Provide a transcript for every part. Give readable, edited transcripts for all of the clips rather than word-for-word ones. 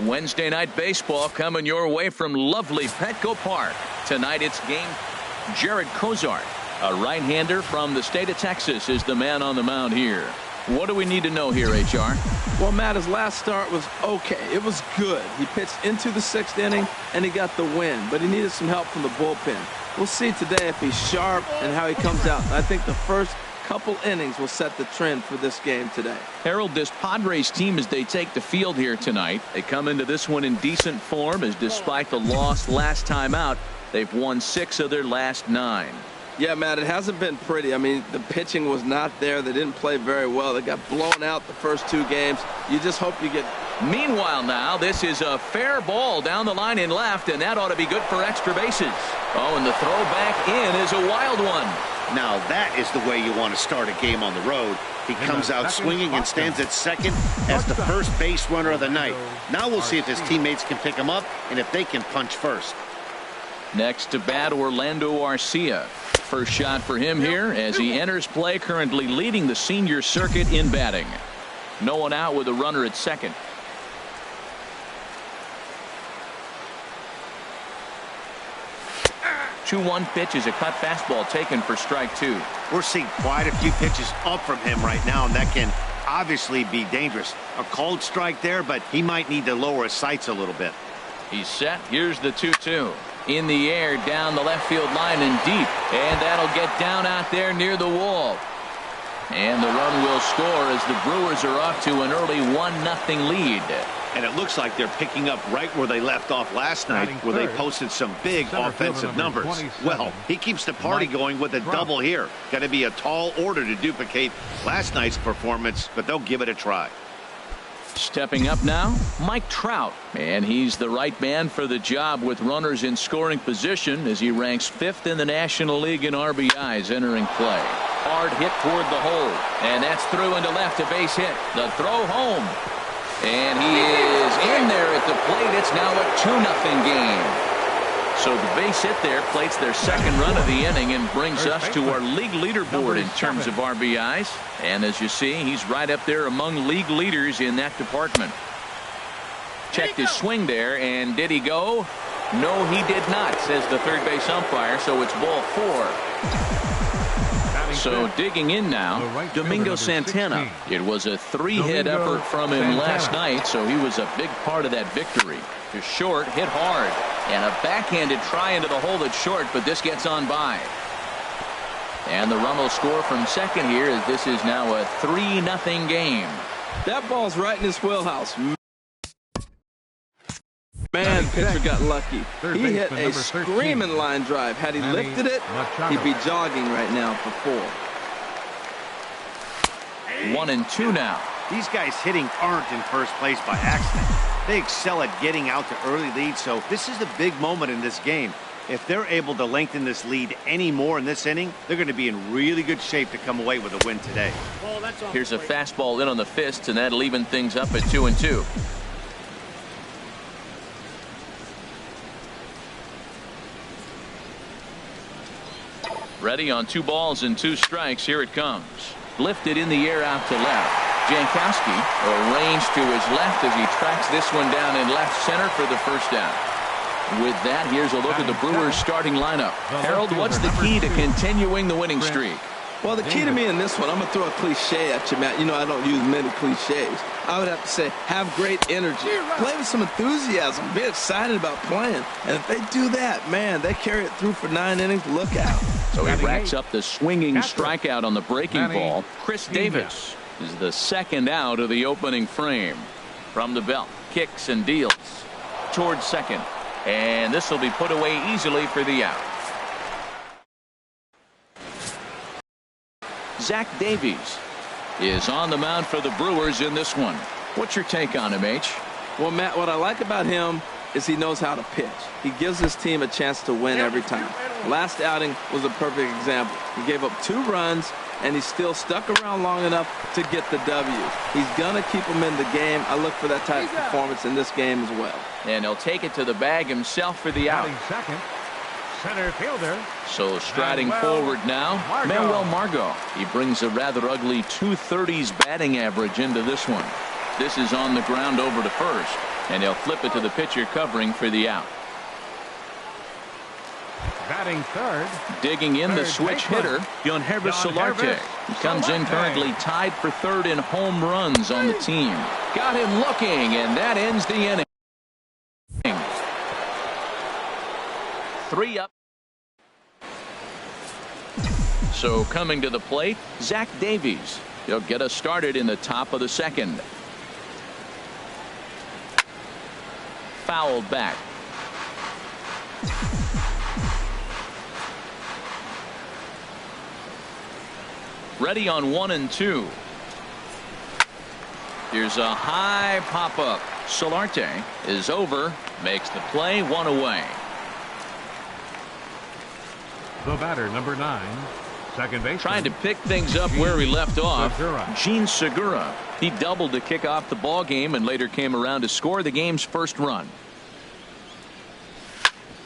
Wednesday night baseball coming your way from lovely Petco Park. Tonight it's game. Jared Cozart, a right-hander from the state of Texas, is the man on the mound here. What do we need to know here, HR? Well, Matt, his last start was okay. It was good. He pitched into the 6th inning, and he got the win, but he needed some help from the bullpen. We'll see today if he's sharp and how he comes out. I think the first couple innings will set the trend for this game today. Harold, this Padres team, as they take the field here tonight, they come into this one in decent form, as despite the loss last time out, they've won 6 of their last 9. Yeah, Matt, it hasn't been pretty. I mean, the pitching was not there. They didn't play very well. They got blown out the first 2 games. You just hope you get... Meanwhile now, this is a fair ball down the line in left, and that ought to be good for extra bases. Oh, and the throw back in is a wild one. Now that is the way you want to start a game on the road. He comes out swinging and stands at second as the first base runner of the night. Now we'll see if his teammates can pick him up and if they can punch first. Next to bat, Orlando Arcia. First shot for him here as he enters play, currently leading the senior circuit in batting. No one out with a runner at second. 2-1 pitch is a cut fastball taken for strike 2. We're seeing quite a few pitches up from him right now, and that can obviously be dangerous. A called strike there, but he might need to lower his sights a little bit. He's set. Here's the 2-2. In the air, down the left field line and deep, and that'll get down out there near the wall. And the run will score as the Brewers are off to an early 1-0 lead. And it looks like they're picking up right where they left off last night, where they posted some big offensive numbers. Well, he keeps the party going with a double here. Got to be a tall order to duplicate last night's performance, but they'll give it a try. Stepping up now, Mike Trout, and he's the right man for the job with runners in scoring position as he ranks 5th in the National League in RBIs entering play. Hard hit toward the hole, and that's through into left, a base hit. The throw home, and he is in there at the plate. It's now a 2-0 game. So the base hit there plates their second run of the inning and brings us to our league leaderboard in terms of RBIs. And as you see, he's right up there among league leaders in that department. Checked his swing there, and did he go? No, he did not, says the third base umpire, so it's ball 4. So digging in now, Domingo Santana. It was a 3-hit effort from him last night, so he was a big part of that victory. To short, hit hard, and a backhanded try into the hole that's short, but this gets on by. And the run will score from second here, as this is now a 3-0 game. That ball's right in his wheelhouse. Man, pitcher got lucky. He hit a screaming line drive. Had he lifted it, he'd be jogging right now for 4. 1-2 now. These guys hitting aren't in first place by accident. They excel at getting out to early leads, so this is the big moment in this game. If they're able to lengthen this lead any more in this inning, they're going to be in really good shape to come away with a win today. Here's a fastball in on the fists, and that'll even things up at 2-2. Ready on 2 balls and 2 strikes. Here it comes. Lifted in the air out to left. Jankowski arranged to his left as he tracks this one down in left center for the first down. With that, here's a look at the Brewers starting lineup. Harold, what's the key to continuing the winning streak? Well, the key to me in this one, I'm going to throw a cliche at you, Matt. You know I don't use many cliches. I would have to say, have great energy. Play with some enthusiasm. Be excited about playing. And if they do that, man, they carry it through for 9 innings. Look out. So he racks up the swinging strikeout on the breaking ball. Chris Davis is the second out of the opening frame. From the belt, kicks and deals towards second. And this will be put away easily for the out. Zach Davies is on the mound for the Brewers in this one. What's your take on him, H? Well, Matt, what I like about him is he knows how to pitch. He gives his team a chance to win every time. Last outing was a perfect example. He gave up 2 runs, and he still stuck around long enough to get the W. He's going to keep them in the game. I look for that type of performance in this game as well. And he'll take it to the bag himself for the out. Second, center fielder. So striding forward now, Manuel Margot. He brings a rather ugly 230s batting average into this one. This is on the ground over to first. And they'll flip it to the pitcher covering for the out. Batting third. Digging in the Third switch baseman. hitter, Yohannes Solarte. He comes in currently tied for third in home runs on the team. Got him looking, and that ends the inning. 3 up. So coming to the plate, Zach Davies. He'll get us started in the top of the second. Fouled back. Ready on 1 and 2. Here's a high pop-up. Solarte is over, makes the play, 1 away. The batter, number 9, second base. Trying to pick things up where we left off. Segura. Gene Segura. He doubled to kick off the ball game and later came around to score the game's first run.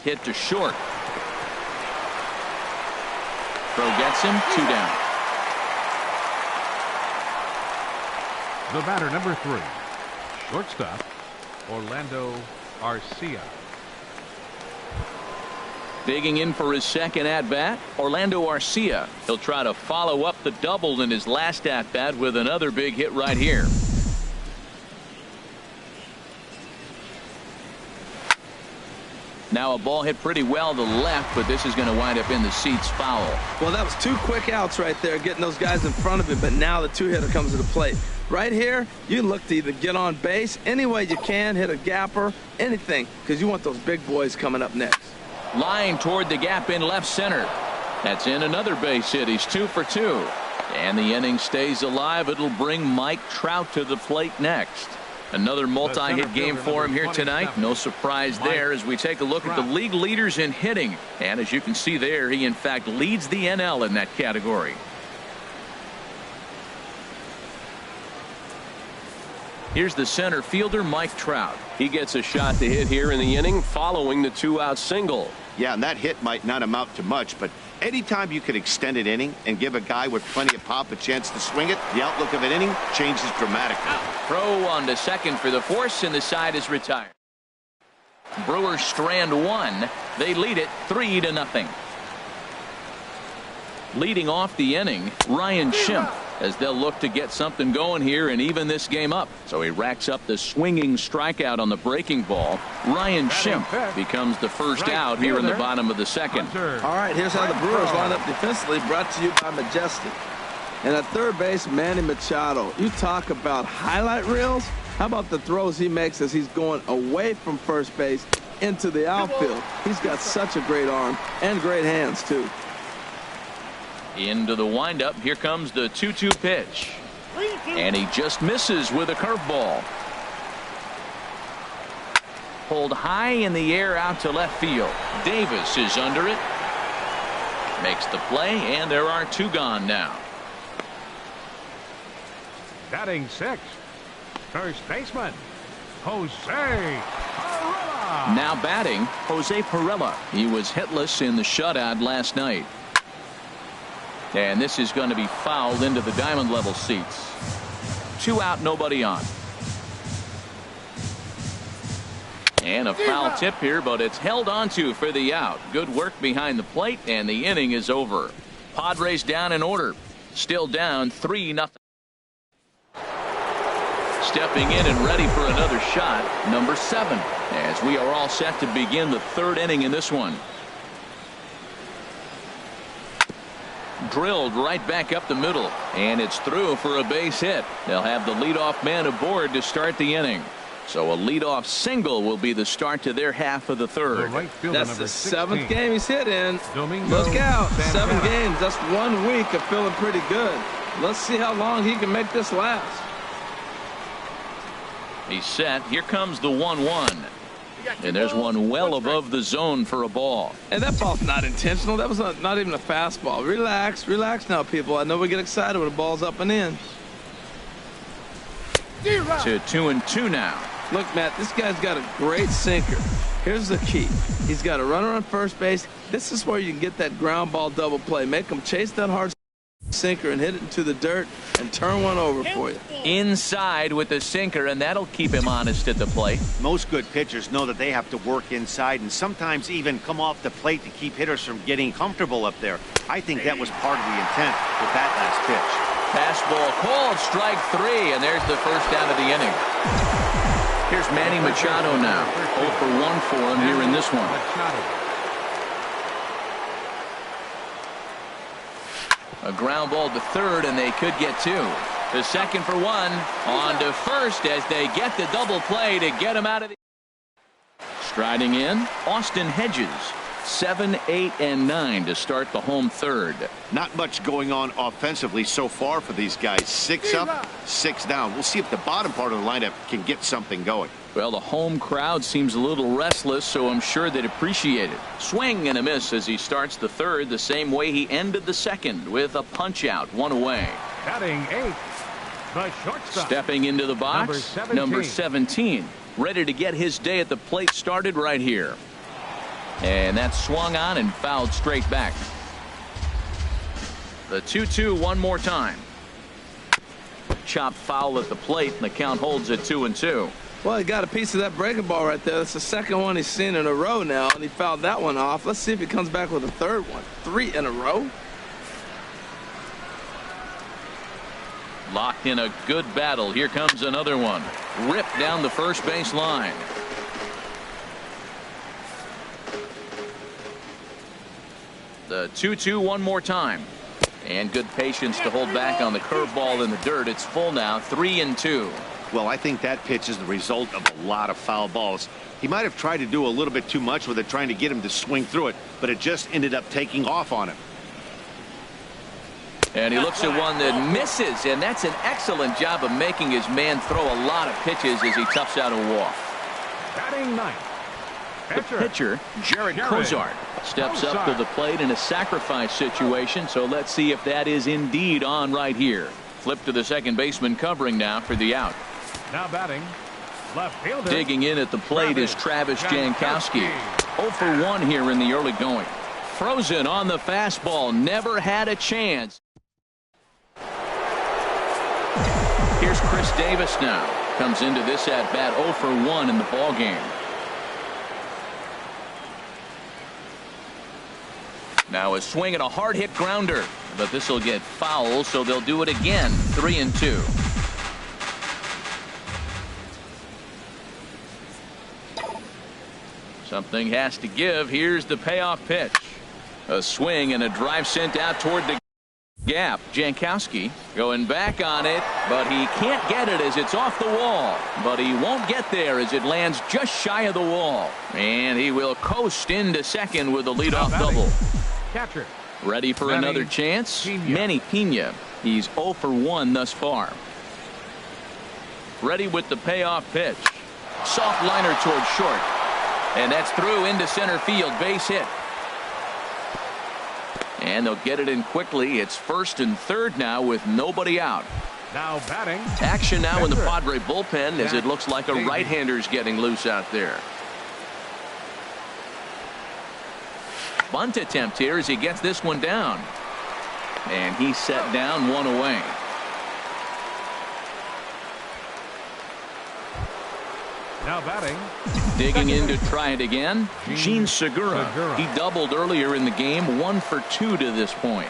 Hit to short. Throw gets him, 2 down. The batter, number 3, shortstop, Orlando Arcia. Digging in for his second at-bat, Orlando Arcia. He'll try to follow up the double in his last at-bat with another big hit right here. Now a ball hit pretty well to left, but this is going to wind up in the seats foul. Well, that was 2 quick outs right there, getting those guys in front of him, but now the 2-hitter comes to the plate. Right here, you look to either get on base any way you can, hit a gapper, anything, because you want those big boys coming up next. Line toward the gap in left center. That's in another base hit. He's 2 for 2. And the inning stays alive. It'll bring Mike Trout to the plate next. Another multi-hit game for him here tonight. No surprise there as we take a look at the league leaders in hitting. And as you can see there, he in fact leads the NL in that category. Here's the center fielder, Mike Trout. He gets a shot to hit here in the inning following the 2-out single. Yeah, and that hit might not amount to much, but anytime you can extend an inning and give a guy with plenty of pop a chance to swing it, the outlook of an inning changes dramatically. Throw on to second for the force, and the side is retired. Brewers strand 1. They lead it 3-0. Leading off the inning, Ryan Schimpf, as they'll look to get something going here and even this game up. So he racks up the swinging strikeout on the breaking ball. Ryan Schimpf becomes the first out here in the bottom of the second. All right, here's how the Brewers line up defensively, brought to you by Majestic. And at third base, Manny Machado. You talk about highlight reels. How about the throws he makes as he's going away from first base into the outfield? He's got such a great arm and great hands, too. Into the windup. Here comes the 2-2 pitch. And he just misses with a curveball. Pulled high in the air out to left field. Davis is under it. Makes the play, and there are 2 gone now. Batting 6, first baseman, Jose Pirela. Now batting, Jose Pirela. He was hitless in the shutout last night. And this is going to be fouled into the diamond level seats. 2 out, nobody on. And a foul tip here, but it's held onto for the out. Good work behind the plate, and the inning is over. Padres down in order. Still down 3-0. Stepping in and ready for another shot, number 7, as we are all set to begin the 3rd inning in this one. Drilled right back up the middle, and it's through for a base hit. They'll have the leadoff man aboard to start the inning. So a leadoff single will be the start to their half of the 3rd. Right fielder, That's the 16. 7th game he's hit in. Domingo Look out. Santana. 7 games. That's 1 week of feeling pretty good. Let's see how long he can make this last. He's set. Here comes the 1-1. And there's one well above the zone for a ball. And that ball's not intentional. That was not even a fastball. Relax. Relax now, people. I know we get excited when the ball's up and in. To 2-2 now. Look, Matt, this guy's got a great sinker. Here's the key. He's got a runner on first base. This is where you can get that ground ball double play. Make him chase that hard sinker and hit it into the dirt and turn one over for you. Inside with the sinker, and that'll keep him honest at the plate. Most good pitchers know that they have to work inside and sometimes even come off the plate to keep hitters from getting comfortable up there. I think that was part of the intent with that last pitch. Fastball called, strike 3, and there's the first out of the inning. Here's Manny Machado now. 0 for 1 for him here in this one. A ground ball to third, and they could get 2. The second for 1. On to first as they get the double play to get him out of the... Striding in, Austin Hedges. 7, 8, and 9 to start the home third. Not much going on offensively so far for these guys. 6 up, 6 down. We'll see if the bottom part of the lineup can get something going. Well, the home crowd seems a little restless, so I'm sure they'd appreciate it. Swing and a miss as he starts the third the same way he ended the second, with a punch out, 1 away. Batting 8, the shortstop. Stepping into the box, number 17. Ready to get his day at the plate started right here. And that swung on and fouled straight back. The 2-2 one more time. Chopped foul at the plate, and the count holds at 2-2. Well, he got a piece of that breaking ball right there. That's the second one he's seen in a row now, and he fouled that one off. Let's see if he comes back with a third one. 3 in a row. Locked in a good battle. Here comes another one. Ripped down the first base line. The 2-2 one more time. And good patience to hold back on the curveball in the dirt. It's full now, 3-2. Well, I think that pitch is the result of a lot of foul balls. He might have tried to do a little bit too much with it, trying to get him to swing through it, but it just ended up taking off on him. And he looks at one that misses, and that's an excellent job of making his man throw a lot of pitches as he toughs out a walk. Batting 9. The pitcher, Jared Cozart, steps up to the plate in a sacrifice situation, so let's see if that is indeed on right here. Flip to the second baseman covering now for the out. Now batting, left fielder. Digging in at the plate is Travis Jankowski. 0 for 1 here in the early going. Frozen on the fastball, never had a chance. Here's Chris Davis now. Comes into this at bat 0 for 1 in the ball game. Now a swing and a hard hit grounder, but this will get foul, so they'll do it again. 3-2. Something has to give. Here's the payoff pitch. A swing and a drive sent out toward the gap. Jankowski going back on it, but he can't get it as it's off the wall. But he won't get there as it lands just shy of the wall. And he will coast into second with a leadoff double. Catcher. Ready for another chance? Pena. Manny Pena. He's 0 for 1 thus far. Ready with the payoff pitch. Soft liner towards short. And that's through into center field. Base hit. And they'll get it in quickly. It's first and third now with nobody out. Now batting. Action now in the Padre bullpen as it looks like a right-hander's getting loose out there. Bunt attempt here as he gets this one down. And he's set down, 1 away. Now batting. Digging in to try it again. Gene Segura. He doubled earlier in the game. 1 for 2 to this point.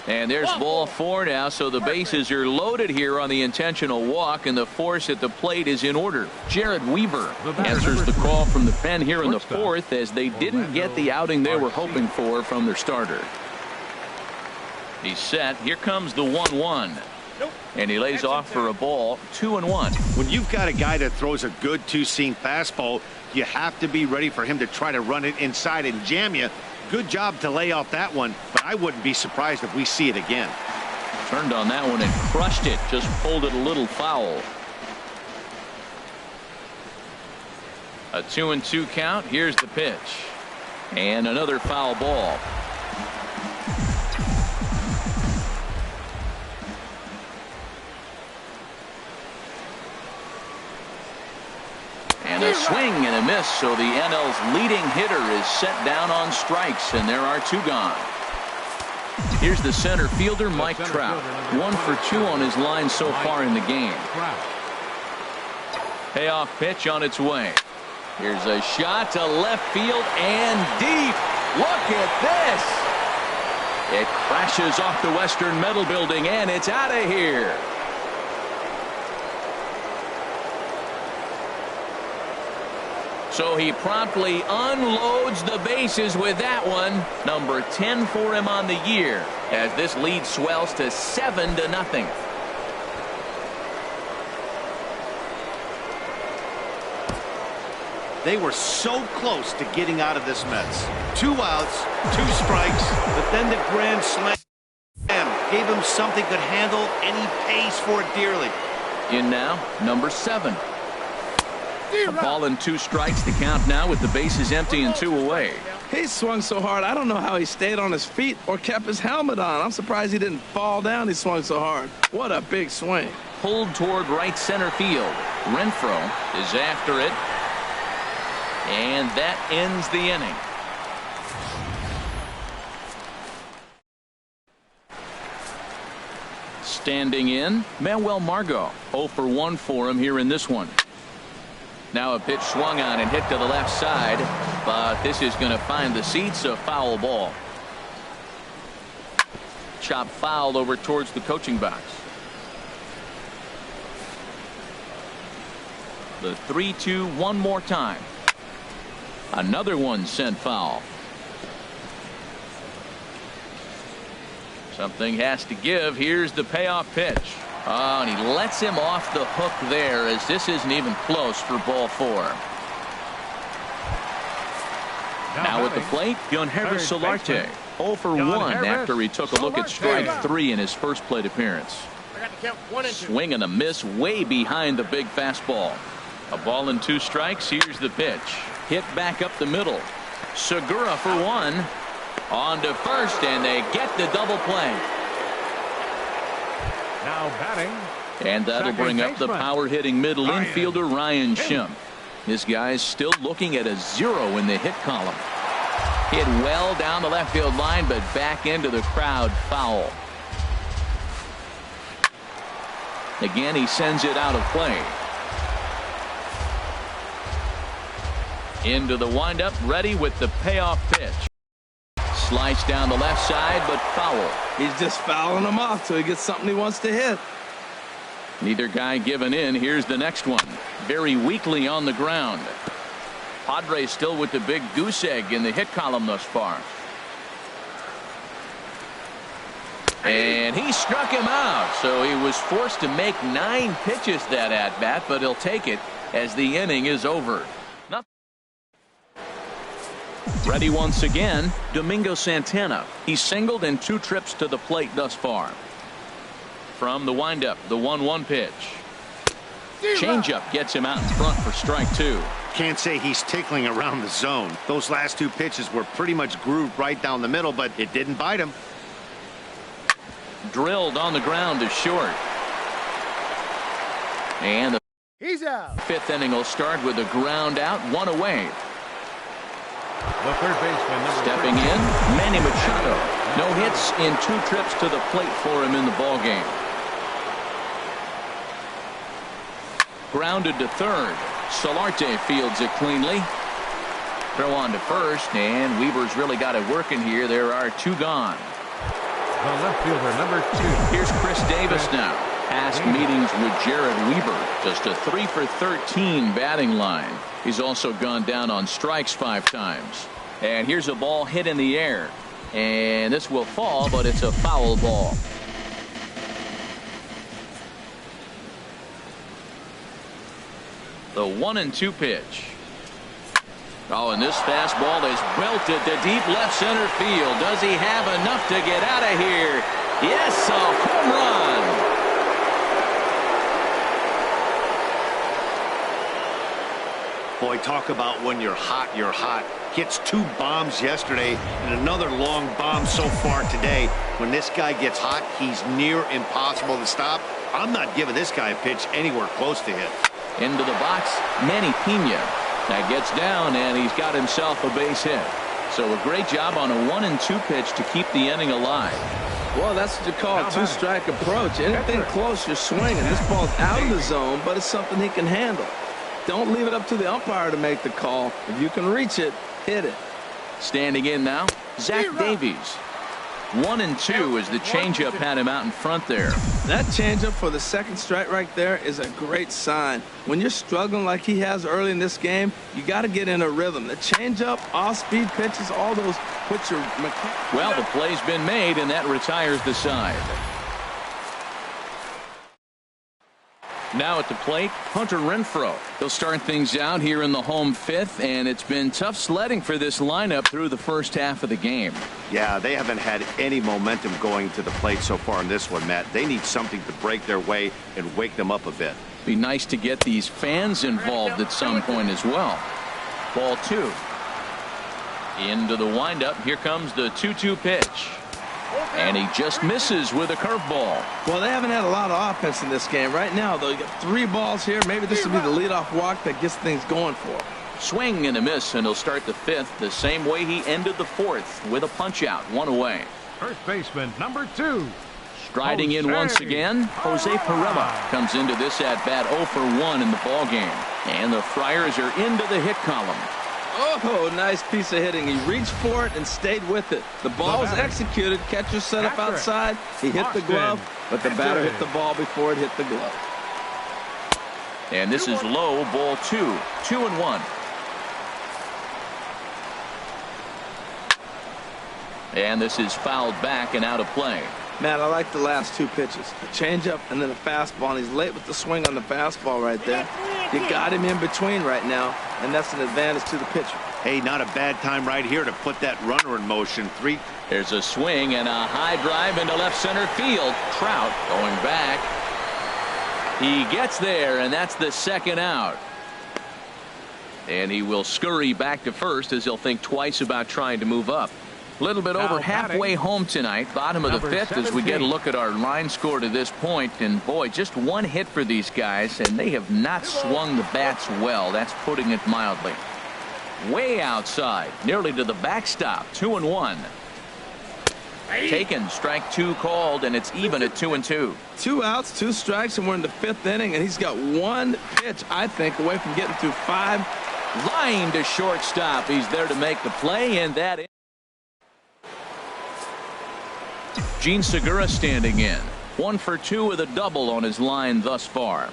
And there's ball 4 now, so the bases are loaded here on the intentional walk, and the force at the plate is in order. Jared Weaver answers the call from the pen here in the 4th as they didn't get the outing they were hoping for from their starter. He's set. Here comes the 1-1. And he lays off for a ball. 2-1. When you've got a guy that throws a good two-seam fastball, you have to be ready for him to try to run it inside and jam you. Good job to lay off that one, but I wouldn't be surprised if we see it again. Turned on that one and crushed it. Just pulled it a little foul. A 2-2 count. Here's the pitch. And another foul ball. And a swing and a miss, so the NL's leading hitter is set down on strikes, and there are 2 gone. Here's the center fielder, Mike Trout. 1 for 2 on his line so far in the game. Payoff pitch on its way. Here's a shot to left field and deep. Look at this. It crashes off the Western Metal Building, and it's out of here. So he promptly unloads the bases with that one. Number 10 for him on the year as this lead swells to 7-0. They were so close to getting out of this mess. 2 outs, 2 strikes, but then the grand slam gave him something could handle, and he pays for it dearly. In now, number 7. A ball and 2 strikes to count now with the bases empty and 2 away. He swung so hard, I don't know how he stayed on his feet or kept his helmet on. I'm surprised he didn't fall down. He swung so hard. What a big swing. Pulled toward right center field. Renfroe is after it. And that ends the inning. Standing in, Manuel Margot. 0 for 1 for him here in this one. Now a pitch swung on and hit to the left side, but this is going to find the seats. A foul ball. Chop fouled over towards the coaching box. The 3-2 one more time. Another one sent foul. Something has to give. Here's the payoff pitch. Oh, and he lets him off the hook there as this isn't even close for ball 4. Now at the plate, Yonhervis Solarte. 0 for 1 after he took a look at strike 3 in his first plate appearance. Swing and a miss way behind the big fastball. A ball and 2 strikes. Here's the pitch. Hit back up the middle. Segura for 1. On to first, and they get the double play. Now batting. And that'll bring up the power-hitting middle infielder Ryan Schimpf. This guy's still looking at a 0 in the hit column. Hit well down the left field line, but back into the crowd, foul. Again, he sends it out of play. Into the windup, ready with the payoff pitch. Slice down the left side, but foul. He's just fouling him off till he gets something he wants to hit. Neither guy giving in. Here's the next one. Very weakly on the ground. Padres still with the big goose egg in the hit column thus far. And he struck him out. So he was forced to make 9 pitches that at bat, but he'll take it as the inning is over. Ready once again, Domingo Santana. He's singled in 2 trips to the plate thus far. From the windup, the 1-1 pitch. Changeup gets him out in front for strike 2. Can't say he's tickling around the zone. Those last 2 pitches were pretty much grooved right down the middle, but it didn't bite him. Drilled on the ground to short. And the He's out. 5th inning will start with a ground out, 1 away. The third baseman. Stepping in, Manny Machado. No hits in 2 trips to the plate for him in the ballgame. Grounded to third. Solarte fields it cleanly. Throw on to first, and Weaver's really got it working here. There are 2 gone. The left fielder, number 2. Here's Chris Davis now. Past meetings with Jared Weaver. Just a 3 for 13 batting line. He's also gone down on strikes 5 times. And here's a ball hit in the air. And this will fall, but it's a foul ball. The 1-2 pitch. Oh, and this fastball is belted to deep left center field. Does he have enough to get out of here? Yes, a home run. Boy, talk about when you're hot, you're hot. Hits 2 bombs yesterday and another long bomb so far today. When this guy gets hot, he's near impossible to stop. I'm not giving this guy a pitch anywhere close to hit. Into the box, Manny Pena. That gets down, and he's got himself a base hit. So a great job on a 1-2 pitch to keep the inning alive. Well, that's what you call a two-strike approach. Anything close, you're swinging. This ball's out of the zone, but it's something he can handle. Don't leave it up to the umpire to make the call. If you can reach it, hit it. Standing in now, Zach Davies. 1-2 as the changeup had him out in front there. That changeup for the second strike right there is a great sign. When you're struggling like he has early in this game, you got to get in a rhythm. The changeup, off-speed pitches, all those put your... Well, the play's been made, and that retires the side. Now at the plate, Hunter Renfroe. He'll start things out here in the home fifth, and it's been tough sledding for this lineup through the first half of the game. Yeah, they haven't had any momentum going to the plate so far in this one, Matt. They need something to break their way and wake them up a bit. Be nice to get these fans involved at some point as well. Ball 2. Into the windup. Here comes the 2-2 pitch. And he just misses with a curveball. Well, they haven't had a lot of offense in this game. Right now, though, you got 3 balls here. Maybe this will be the leadoff walk that gets things going for him. Swing and a miss, and he'll start the 5th the same way he ended the 4th with a punch out, 1 away. First baseman, number 2. Striding in once again, Jose Pirela comes into this at bat 0 for 1 in the ball game. And the Friars are into the hit column. Oh, nice piece of hitting. He reached for it and stayed with it. The ball was executed. Catcher set up outside. He hit the glove, but the batter hit the ball before it hit the glove. And this is low, ball 2. 2-1. And this is fouled back and out of play. Matt, I like the last 2 pitches. A changeup and then a fastball. And he's late with the swing on the fastball right there. You got him in between right now, and that's an advantage to the pitcher. Hey, not a bad time right here to put that runner in motion. 3. There's a swing and a high drive into left center field. Trout going back. He gets there, and that's the 2nd out. And he will scurry back to first as he'll think twice about trying to move up. A little bit over halfway home tonight, bottom of the 5th, as we get a look at our line score to this point. And boy, just 1 hit for these guys, and they have not swung the bats well. That's putting it mildly. Way outside, nearly to the backstop. 2-1. Taken, strike 2 called, and it's even at 2-2. 2 outs, 2 strikes, and we're in the 5th inning, and he's got 1 pitch, I think, away from getting through 5. Line to shortstop. He's there to make the play, and that is Gene Segura standing in. 1 for 2 with a double on his line thus far.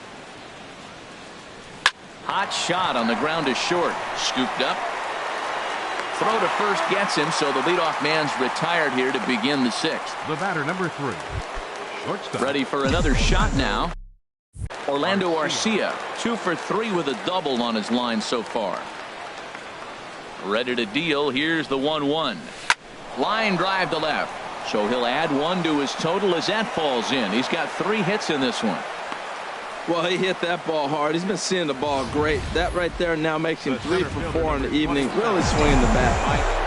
Hot shot on the ground to short. Scooped up. Throw to first gets him, so the leadoff man's retired here to begin the 6th. The batter, number 3. Shortstop. Ready for another shot now. Orlando Arcia, 2 for 3 with a double on his line so far. Ready to deal. Here's the 1-1. Line drive to left. So he'll add 1 to his total as that falls in. He's got 3 hits in this one. Well, he hit that ball hard. He's been seeing the ball great. That right there now makes him 3 for 4 in the evening. Really swinging the bat.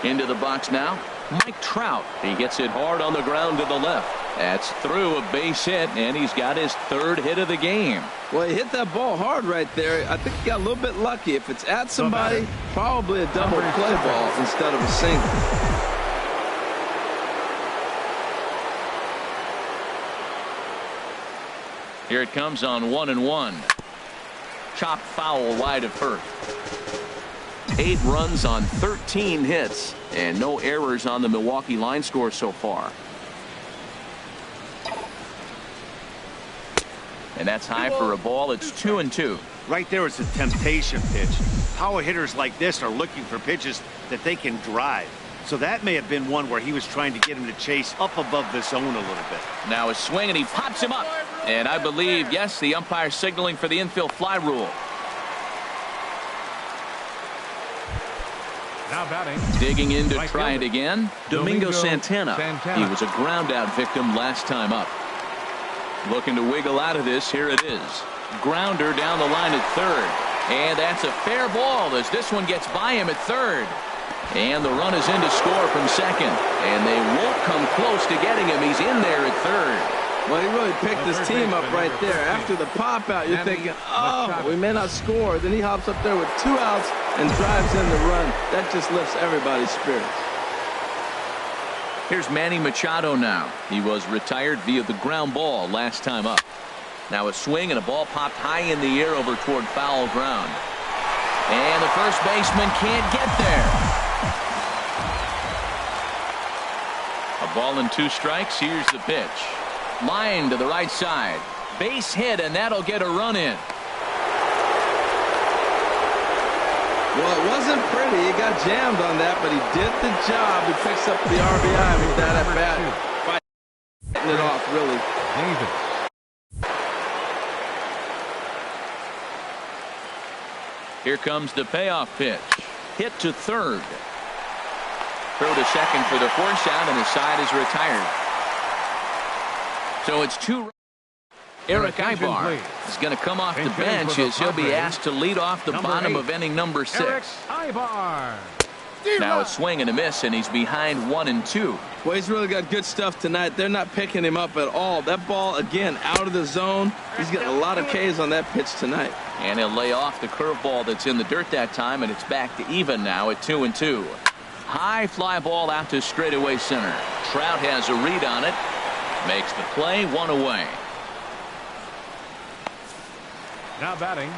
Into the box now, Mike Trout. He gets it hard on the ground to the left. That's through a base hit, and he's got his 3rd hit of the game. Well, he hit that ball hard right there. I think he got a little bit lucky. If it's at somebody, probably a double play ball instead of a single. Here it comes on 1-1. Chopped foul wide of first. 8 runs on 13 hits, and no errors on the Milwaukee line score so far. And that's high for a ball. It's 2-2. Right there is a temptation pitch. Power hitters like this are looking for pitches that they can drive. So that may have been one where he was trying to get him to chase up above the zone a little bit. Now a swing, and he pops him up. And I believe, yes, the umpire signaling for the infield fly rule. Now batting. Digging in to try it again, Domingo Santana. He was a ground out victim last time up. Looking to wiggle out of this. Here it is. Grounder down the line at 3rd. And that's a fair ball as this one gets by him at 3rd. And the run is in to score from 2nd. And they won't come close to getting him. He's in there at 3rd. Well, he really picked his team up right there. After the pop out, you're thinking, oh, we may not score. Then he hops up there with 2 outs and drives in the run. That just lifts everybody's spirits. Here's Manny Machado now. He was retired via the ground ball last time up. Now a swing and a ball popped high in the air over toward foul ground. And the first baseman can't get there. A ball and 2 strikes. Here's the pitch. Line to the right side. Base hit, and that'll get a run in. Well, it wasn't pretty. He got jammed on that, but he did the job. He picks up the RBI with that at bat. Fighting it off, really. Here comes the payoff pitch. Hit to third. Throw to second for the force out, and his side is retired. So it's 2. Eric Ibar is going to come off the bench as he'll be asked to lead off the bottom of inning number 6. Now a swing and a miss, and he's behind 1-2. Well, he's really got good stuff tonight. They're not picking him up at all. That ball, again, out of the zone. He's getting a lot of Ks on that pitch tonight. And he'll lay off the curveball that's in the dirt that time, and it's back to even now at 2-2. High fly ball out to straightaway center. Trout has a read on it. Makes the play, 1 away. Now batting,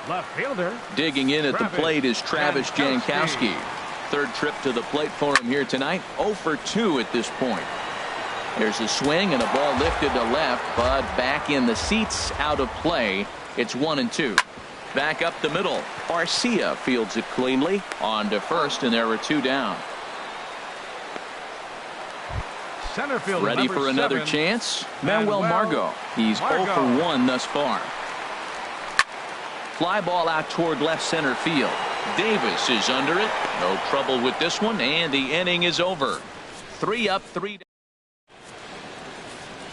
left fielder. Digging in at the plate is Travis Jankowski. Third trip to the plate for him here tonight. 0 for 2 at this point. There's a swing and a ball lifted to left, but back in the seats, out of play. It's 1-2. Back up the middle. Garcia fields it cleanly. On to first, and there are 2 down. Center field ready for another 7, chance. Manuel Margot. He's 0 for 1 thus far. Fly ball out toward left center field. Davis is under it. No trouble with this one, and the inning is over. 3 up, 3 down.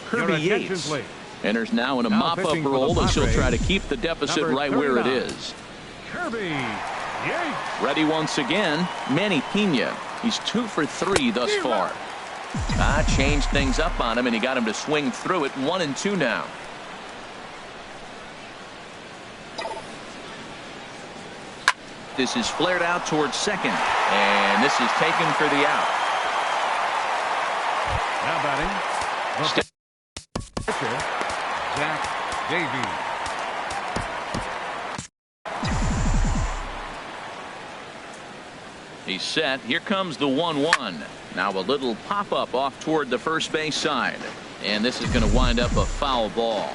Kirby Yates enters now in a mop-up role as he'll try to keep the deficit right where it is. Kirby Yates. Ready once again, Manny Pena. He's 2 for 3 thus far. Changed things up on him, and he got him to swing through it. 1-2 now. This is flared out towards second, and this is taken for the out. Now batting, Zach Davies. He's set. Here comes the 1-1. Now a little pop-up off toward the first base side, and this is going to wind up a foul ball.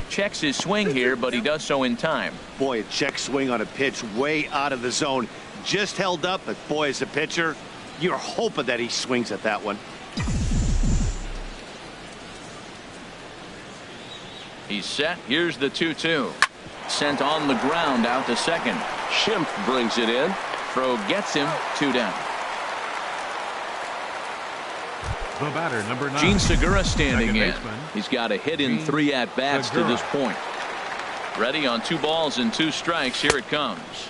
Checks his swing here, but he does so in time. Boy, a check swing on a pitch way out of the zone. Just held up, but boy, as a pitcher, you're hoping that he swings at that one. He's set. Here's the 2-2. Sent on the ground out to second. Schimpf brings it in. Throw gets him. 2 down. The batter, number 9. Gene Segura standing in. Baseman. He's got a hit in 3 at-bats to this point. Ready on 2 balls and 2 strikes. Here it comes.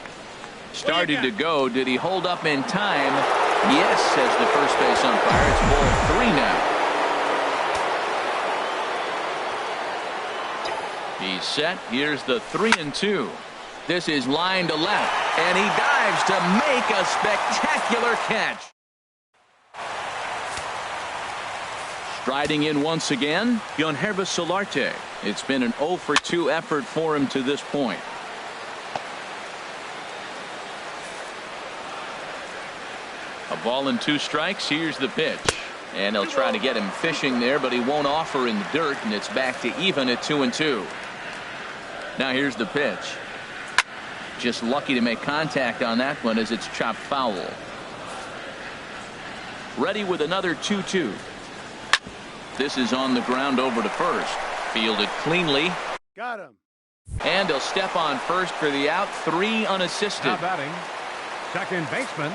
Started to go. Did he hold up in time? Yes, says the first base umpire. It's ball 3 now. He's set. Here's the 3-2. This is line to left, and he dives to make a spectacular catch. Striding in once again, Yonhervis Solarte. It's been an 0 for 2 effort for him to this point. A ball and 2 strikes. Here's the pitch. And they'll try to get him fishing there, but he won't offer in the dirt, and it's back to even at 2-2. Now here's the pitch. Just lucky to make contact on that one as it's chopped foul. Ready with another 2-2. This is on the ground over to first. Fielded cleanly. Got him. And he'll step on first for the out. 3 unassisted. Now batting, second baseman.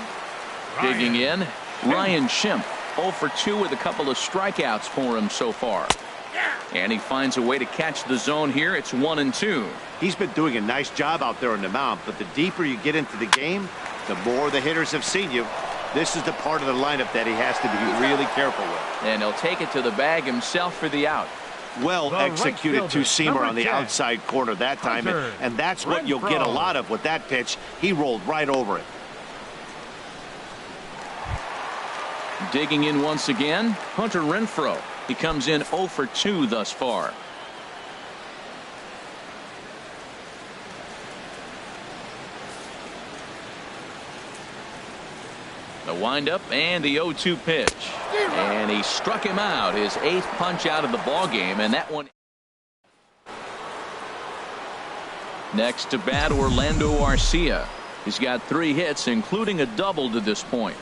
Digging in, Ryan Schimpf. 0 for 2 with a couple of strikeouts for him so far. And he finds a way to catch the zone here. It's 1-2. He's been doing a nice job out there on the mound, but the deeper you get into the game, the more the hitters have seen you. This is the part of the lineup that he has to be really careful with. And he'll take it to the bag himself for the out. Well executed right two-seamer on the 10, outside corner that time, and that's what you'll get a lot of with that pitch. He rolled right over it. Digging in once again, Hunter Renfroe. He comes in 0 for 2 thus far. The windup and the 0-2 pitch. And he struck him out, his 8th punch out of the ball game, and that one. Next to bat, Orlando Arcia. He's got 3 hits, including a double to this point.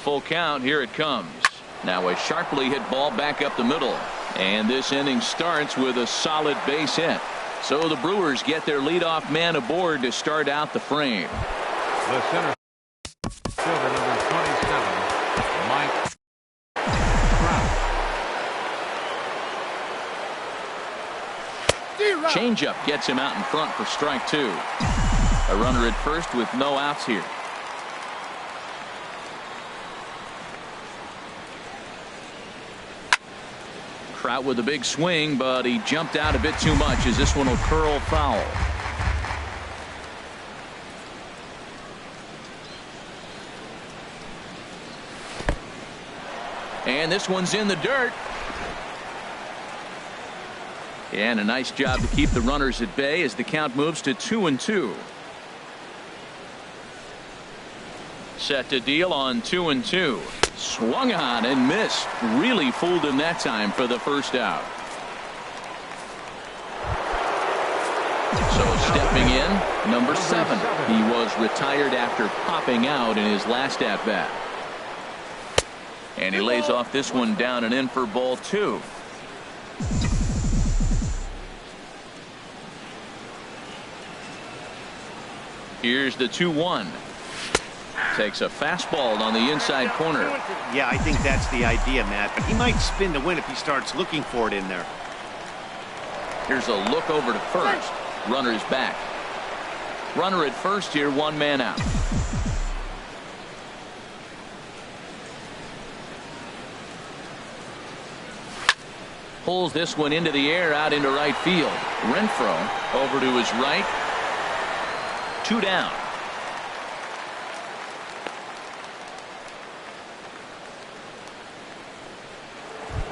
Full count, here it comes. Now a sharply hit ball back up the middle. And this inning starts with a solid base hit. So the Brewers get their leadoff man aboard to start out the frame. The center fielder, number 27, Mike Trout. Changeup gets him out in front for strike 2. A runner at first with no outs here. Trout with a big swing, but he jumped out a bit too much as this one will curl foul. And this one's in the dirt. And a nice job to keep the runners at bay as the count moves to 2-2. Set to deal on 2-2. Swung on and missed. Really fooled him that time for the first out. So stepping in, number 7. He was retired after popping out in his last at bat. And he lays off this one down and in for ball 2. Here's the 2-1. Takes a fastball on the inside corner. Yeah, I think that's the idea, Matt. But he might spin to win if he starts looking for it in there. Here's a look over to first. Runner's back. Runner at first here, 1 man out. Pulls this one into the air out into right field. Renfroe over to his right. 2 down.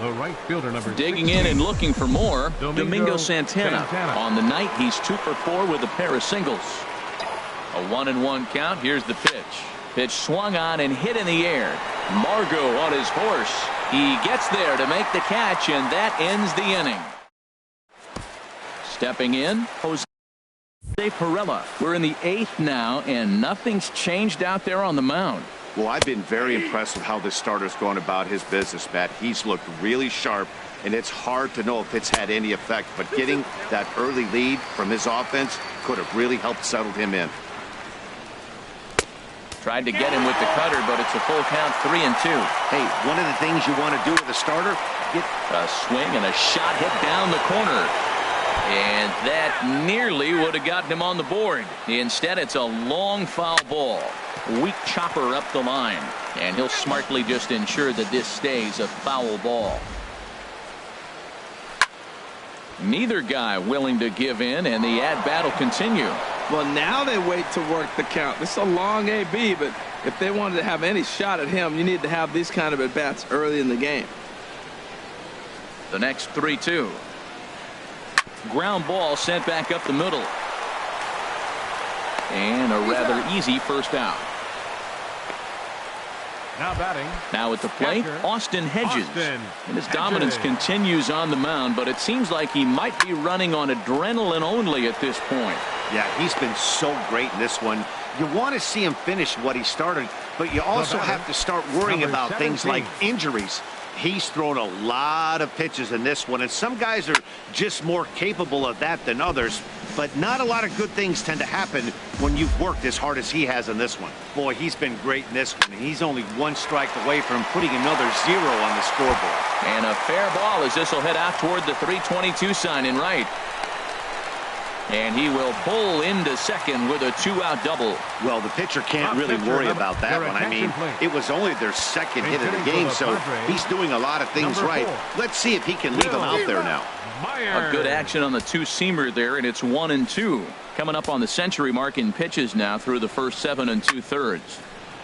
The right fielder, number Digging 16, in and looking for more, Domingo Santana. On the night, he's 2 for 4 with a pair of singles. A 1-1 count. Here's the pitch. Pitch swung on and hit in the air. Margot on his horse. He gets there to make the catch, and that ends the inning. Stepping in, Jose Perella. We're in the 8th now, and nothing's changed out there on the mound. Well, I've been very impressed with how this starter's going about his business, Matt. He's looked really sharp, and it's hard to know if it's had any effect. But getting that early lead from his offense could have really helped settle him in. Tried to get him with the cutter, but it's a full count, 3-2. Hey, one of the things you want to do with a starter, get a swing and a shot hit down the corner. And that nearly would have gotten him on the board. Instead, it's a long foul ball. Weak chopper up the line. And he'll smartly just ensure that this stays a foul ball. Neither guy willing to give in, and the at-bat will continue. Well, now they wait to work the count. This is a long AB, but if they wanted to have any shot at him, you need to have these kind of at-bats early in the game. The next 3-2. Ground ball sent back up the middle. And a rather easy first out. Now batting. Now at the plate, catcher, Austin Hedges. And his dominance Hedges. continues on the mound, but it seems like he might be running on adrenaline only at this point. Yeah, he's been so great in this one. You want to see him finish what he started, but you also have to start worrying number about things 17. like injuries. He's thrown a lot of pitches in this one, and some guys are just more capable of that than others, but not a lot of good things tend to happen when you've worked as hard as he has in this one. Boy, he's been great in this one. He's only 1 strike away from putting another 0 on the scoreboard. And a fair ball as this will head out toward the 322 sign in right. And he will pull into second with a 2-out double. Well, the pitcher can't really worry about that one. I mean, it was only their second hit of the game, so he's doing a lot of things right. Let's see if he can leave him out there now. A good action on the two-seamer there, and it's 1-2. Coming up on the century mark in pitches now through the first 7 2/3.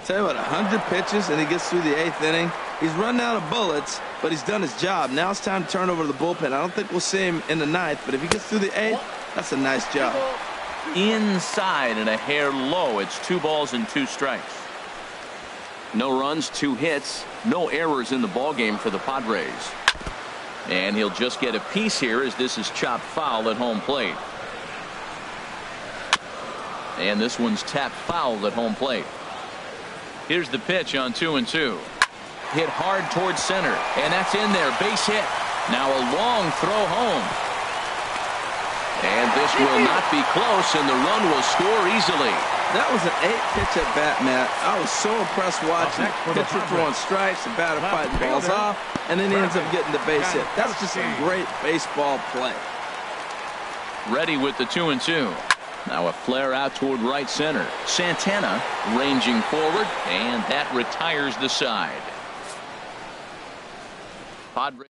Tell you what, 100 pitches, and he gets through the 8th inning. He's run out of bullets, but he's done his job. Now it's time to turn over to the bullpen. I don't think we'll see him in the 9th, but if he gets through the 8th, that's a nice job. Inside and a hair low. It's 2 balls and 2 strikes. No runs, 2 hits, no errors in the ballgame for the Padres. And he'll just get a piece here as this is chopped foul at home plate. And this one's tapped foul at home plate. Here's the pitch on 2-2. Hit hard towards center, and that's in there. Base hit. Now a long throw home. And this will not be close, and the run will score easily. That was an 8-pitch at bat, Matt. I was so impressed watching. Pitcher throwing strikes, the batter fighting balls off, and then he ends up getting the base hit. That's just a great baseball play. Ready with the 2-2. Now a flare out toward right center. Santana ranging forward, and that retires the side. Padres.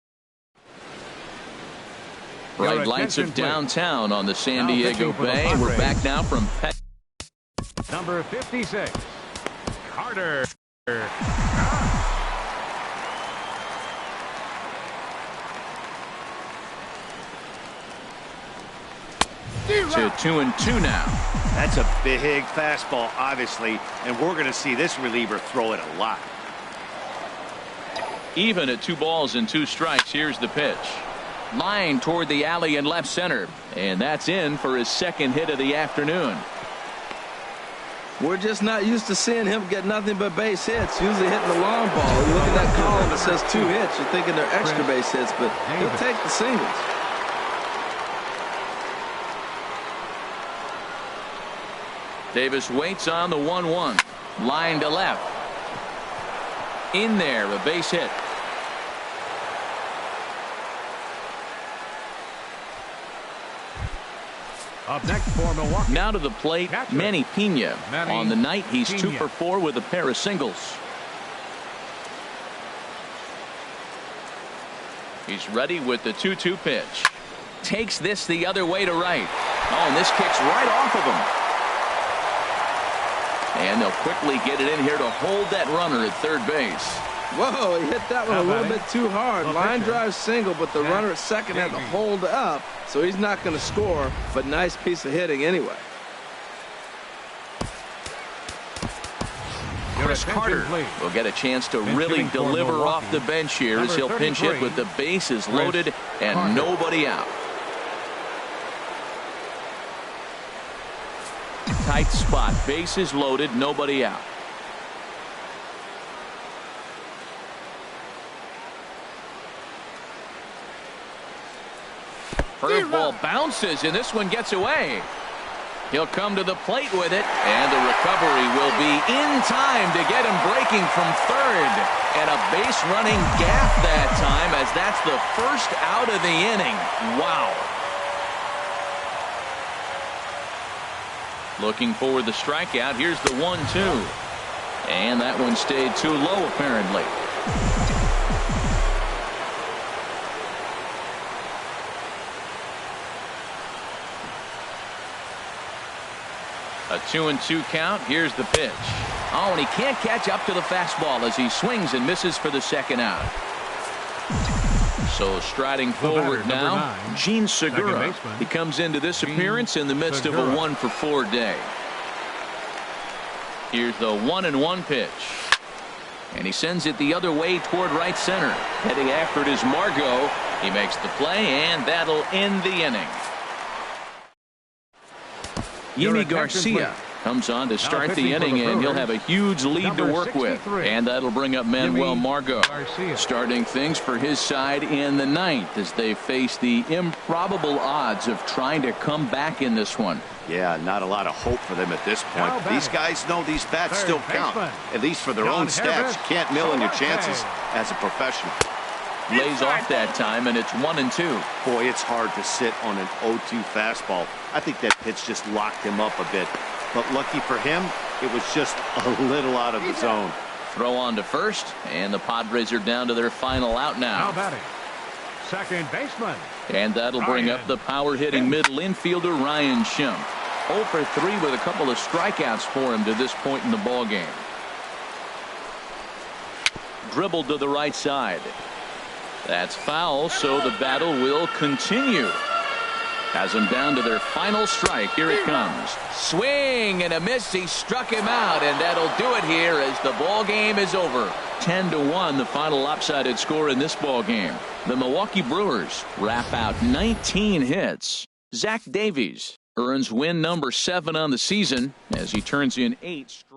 Bright lights of downtown on the San Diego Bay. We're back now from number 56, Carter. To 2-2 now. That's a big fastball, obviously, and we're going to see this reliever throw it a lot. Even at 2 balls and 2 strikes. Here's the pitch. Line toward the alley in left center, and that's in for his second hit of the afternoon. We're just not used to seeing him get nothing but base hits, usually hitting the long ball. You look at that column, it says 2 hits. You're thinking they're extra base hits, but he'll take the singles. Davis waits on the 1-1. Line to left. In there, a base hit. Up next for Milwaukee. Now to the plate, Manny Pena. On the night, he's 2 for 4 with a pair of singles. He's ready with the 2-2 pitch. Takes this the other way to right. Oh, and this kicks right off of him. And they'll quickly get it in here to hold that runner at third base. Whoa, he hit that one a little bit too hard. Line drive single, but the runner at second had to hold up, so he's not going to score, but nice piece of hitting anyway. Chris Carter will get a chance to really deliver off the bench here as he'll pinch hit with the bases loaded and nobody out. Tight spot, bases loaded, nobody out. Curveball bounces, and this one gets away. He'll come to the plate with it, and the recovery will be in time to get him breaking from third. And a base running gap that time, as that's the first out of the inning. Wow. Looking for the strikeout. Here's the 1-2. And that one stayed too low, apparently. A 2-2 count. Here's the pitch. Oh, and he can't catch up to the fastball as he swings and misses for the second out. So striding forward now, Gene Segura. He comes into this appearance in the midst of a 1-for-4 day. Here's the 1-1 pitch. And he sends it the other way toward right center. Heading after it is Margot. He makes the play, and that'll end the inning. Yimi Garcia comes on to start the inning, and he'll have a huge lead to work with. And that'll bring up Manuel Margot, starting things for his side in the 9th as they face the improbable odds of trying to come back in this one. Yeah, not a lot of hope for them at this point. These guys know these bats still count, at least for their own stats. You can't mill in your chances as a professional. lays off that time, and it's 1-2. Boy, it's hard to sit on an 0-2 fastball. I think that pitch just locked him up a bit. But lucky for him, it was just a little out of the zone. Throw on to first, and the Padres are down to their final out now. Now batting, second baseman. And that'll bring up the power-hitting middle infielder Ryan Schimpf. 0 for 3 with a couple of strikeouts for him to this point in the ballgame. Dribbled to the right side. That's foul, so the battle will continue. Has him down to their final strike. Here it comes. Swing and a miss. He struck him out, and that'll do it here as the ball game is over. 10-1, the final lopsided score in this ball game. The Milwaukee Brewers wrap out 19 hits. Zach Davies earns win number 7 on the season as he turns in 8 straight.